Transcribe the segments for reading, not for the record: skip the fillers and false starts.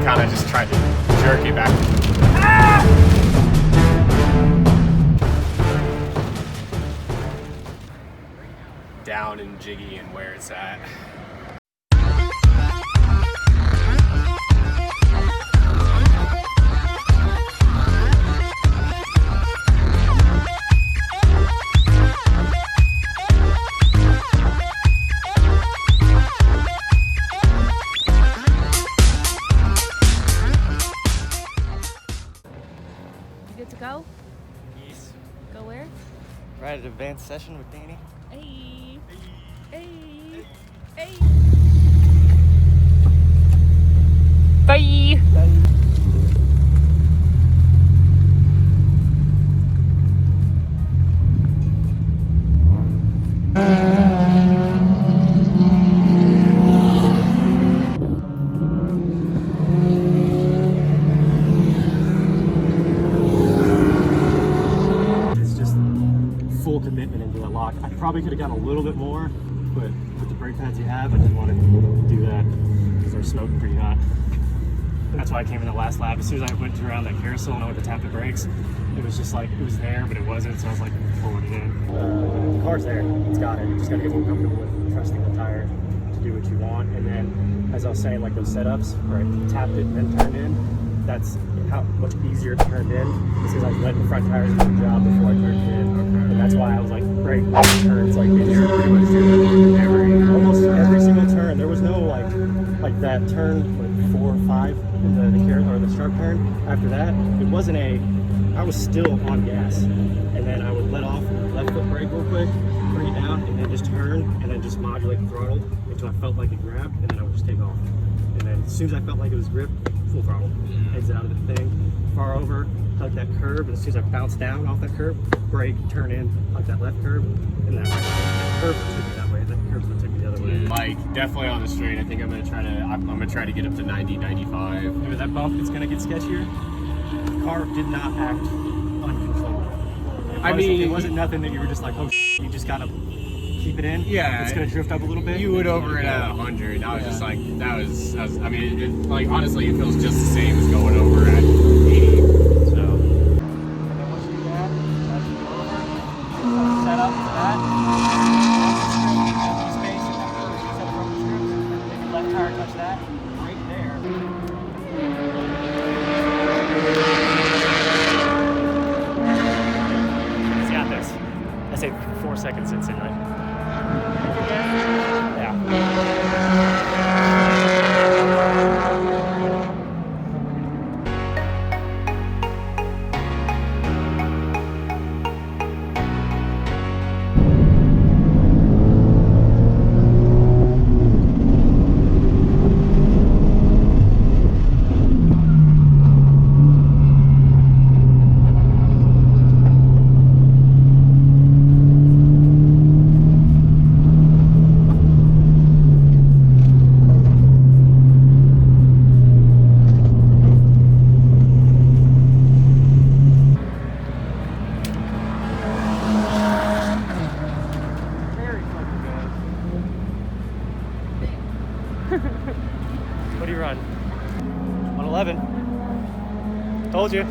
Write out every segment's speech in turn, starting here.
kind of just tried to jerk it back. Ah! Down and jiggy and where it's at. Good to go? Yes. Go where? Right at advanced session with Danny. Hey. Hey. Hey. Bye. Full commitment into that lock. I probably could have gotten a little bit more, but with the brake pads you have, I didn't want to do that because they're smoking pretty hot. That's why I came in the last lap. As soon as I went around that carousel and I went to tap the brakes, it was just like, it was there, but it wasn't, so I was like pulling it in. The car's there, it's got it. You just got to get more comfortable with trusting the tire to do what you want. And then, as I was saying, like those setups, where I tapped it and then turned in, that's how much easier it turned in because I was letting the front tires do the job before I turned it in. And that's why I was like, brake turns, like you were pretty much doing almost every single turn. There was no like that turn, like 4 or 5 in the sharp turn. After that, it wasn't I was still on gas. And then I would let off left foot brake real quick, bring it down, and then just turn, and then just modulate the throttle until I felt like it grabbed, and then I would just take off. And then as soon as I felt like it was gripped, full throttle, exit out of the thing, far over, hug that curb, and as soon as I bounced down off that curb, brake, turn in, hug that left curb, and that right curb took me that way, that curb took me the other way. Like, definitely on the straight, I think I'm gonna try to get up to 90, 95. And with that bump, it's gonna get sketchier. The car did not act uncontrollable. I mean, it wasn't nothing that you were just like, oh, you just gotta keep it in. Yeah, it's gonna drift up a little bit. You would over it at 100. I was just like, that was I mean, like honestly, it feels just the same as going over at 80. So, and then once you do that, that's over. Set up for that. Empty space, and then set up rubber strips. Then your left tire touch that right there. He's got this. I say 4 seconds it's in, right? What do you run? 111. Told you.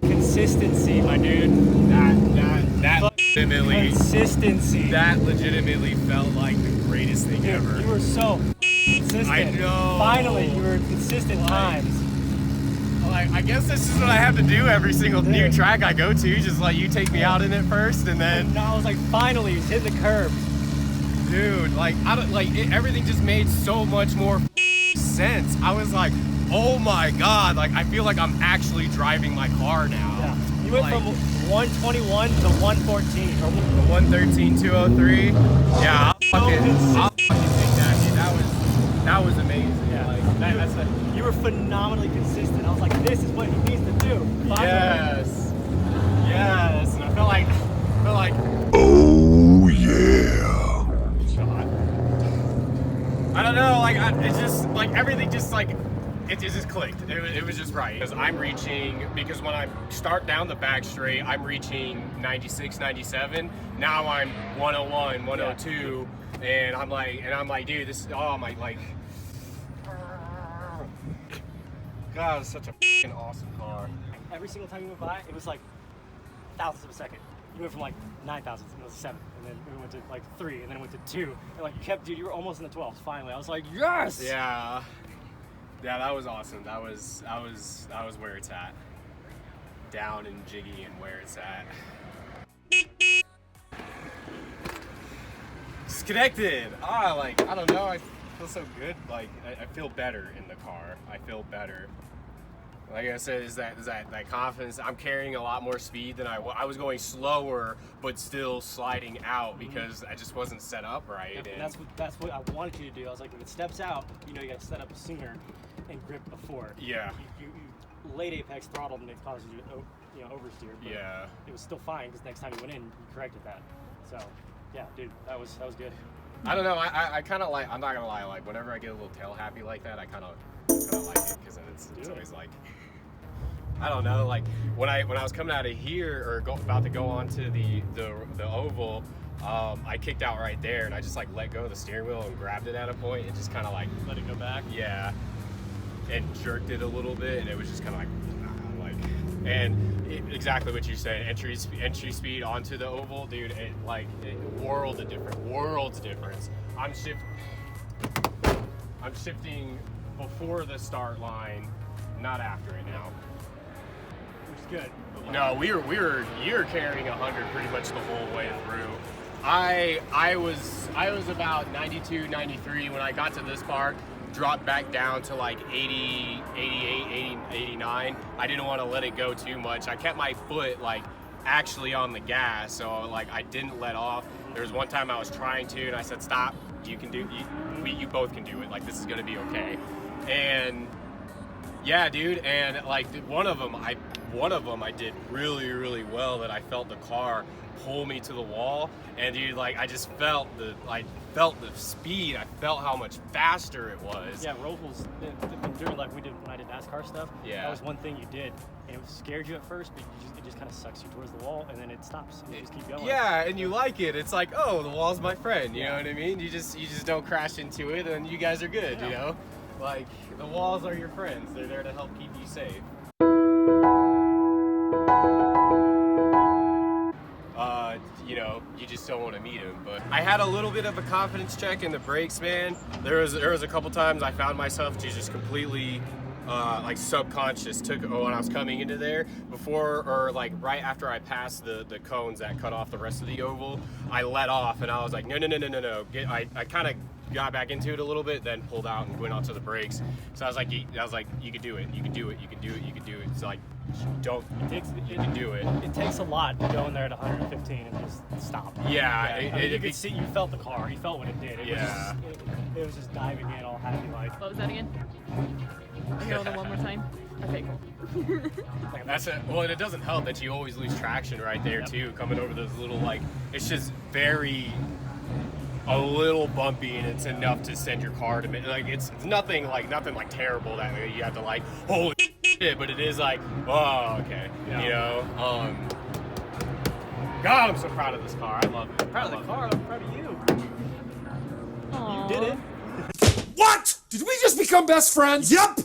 Consistency, my dude. That legitimately. Consistency. That legitimately felt like the greatest thing ever. You were so consistent. I know. Finally, you were consistent times. Like, I guess this is what I have to do every single new track I go to. Just let you take me out in it first, and then. No, I was like, finally, he's hitting the curb. Dude, like I don't everything just made so much more sense. I was like, oh my god, like I feel like I'm actually driving my car now. Yeah. You went from 121 to 114. The 113, 203. Yeah, I'll fucking take that, dude. That was amazing. Yeah. Like, you were phenomenally consistent. I was like, this is what he needs to do. Finally. Yes. And I felt like. Oh yeah. I don't know, like it's just like everything just like It just clicked. It was just right. Because I'm reaching, because when I start down the back straight, I'm reaching 96, 97. Now I'm 101, 102, and I'm like, dude, this is, oh my, like, God, it's such a f***ing awesome car. Every single time you went by, it was like thousandths of a second. You went from like 9 thousandths, it was 7, and then it went to like 3, and then it went to 2, and like you kept, dude, you were almost in the 12s. Finally, I was like, yes. Yeah, that was awesome. That was where it's at. Down and jiggy and where it's at. Disconnected. I don't know. I feel so good. Like I feel better in the car. I feel better. Like I said, is that confidence. I'm carrying a lot more speed than I was going slower, but still sliding out because I just wasn't set up right. Yep, and that's what I wanted you to do. I was like, if it steps out, you know, you got to set up sooner and grip before. Yeah. You late apex throttled and it causes you to oversteer. But Yeah. It was still fine because next time you went in, you corrected that. So, yeah, dude, that was good. I don't know. I kind of like. I'm not gonna lie. Like whenever I get a little tail happy like that, I kind of like it because it's always like. I don't know. Like when I was coming out of here or about to go onto the oval, I kicked out right there and I just like let go of the steering wheel and grabbed it at a point and just kind of like Let it go back. Yeah, and jerked it a little bit and it was just kind of like exactly what you said. Entry speed onto the oval, dude. Worlds difference. I'm shifting before the start line, not after it now. Which is good. No, you were carrying 100 pretty much the whole way through. I was about 92, 93 when I got to this part. Dropped back down to like 80, 88, 80, 89. I didn't want to let it go too much. I kept my foot like actually on the gas, so like I didn't let off. There was one time I was trying to, and I said, "Stop! You can do. You both can do it. Like this is gonna be okay." And yeah, dude. And like one of them I did really, really well. That I felt the car pull me to the wall, and dude, like I just felt the speed. I felt how much faster it was. Yeah, Robles, during like when I did NASCAR stuff. Yeah. That was one thing you did, and it scared you at first, but it just kind of sucks you towards the wall, and then it stops, and you just keep going. Yeah, and you like it. It's like, oh, the wall's my friend. You know what I mean? You just don't crash into it, and you guys are good. Yeah. You know, like the walls are your friends. They're there to help keep you safe. You know, you just don't want to meet him. But I had a little bit of a confidence check in the brakes, man. There was a couple times I found myself to just completely like subconscious when I was coming into there before or like right after I passed the cones that cut off the rest of the oval. I let off and I was like, no. I kind of got back into it a little bit, then pulled out and went onto the brakes. So I was like, you can do it. It's like, you can do it. It takes a lot to go in there at 115 and just stop. Yeah, you could see, you felt the car, you felt what it did. It was just diving in all happy like. What was that again? Roll the one more time. Okay, cool. Well, and it doesn't help that you always lose traction right there too, coming over those little it's just a little bumpy, and it's enough to send your car to it's nothing terrible that you have to holy shit, but it is like, oh, okay, you know. God, I'm so proud of this car. I love it. Proud of the car. I'm proud of you. Aww. You did it. What? Did we just become best friends? Yep!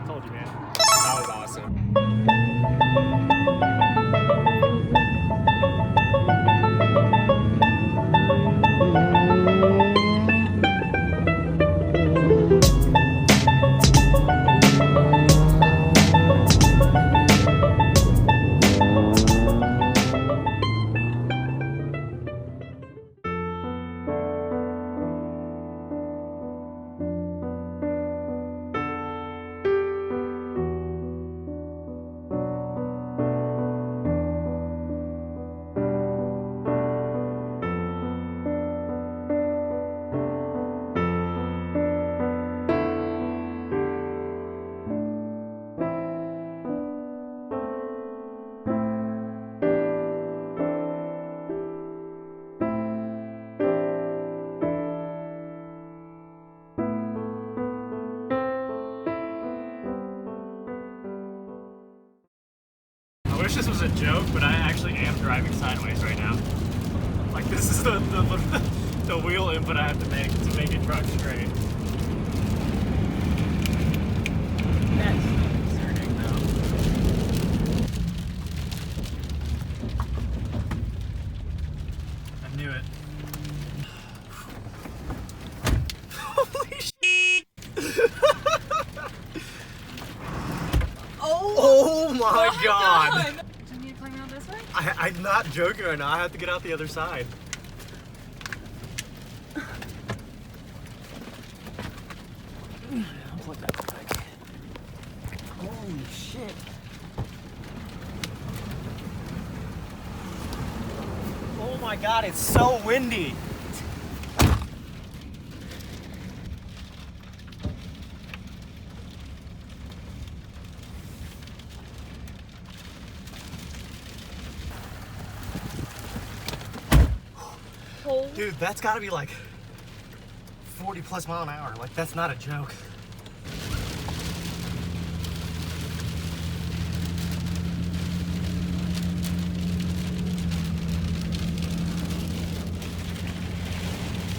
Told you, man. That was awesome. wish this was a joke, but I actually am driving sideways right now. Like this is the wheel input I have to make it truck straight. That's concerning though. I knew it. Holy shit! Oh my god! Do you need to climb around this way? I'm not joking right now. I have to get out the other side. Unplug that quick. Holy shit. Oh my god, it's so windy. Dude, that's gotta be like 40 plus mile an hour. Like, that's not a joke.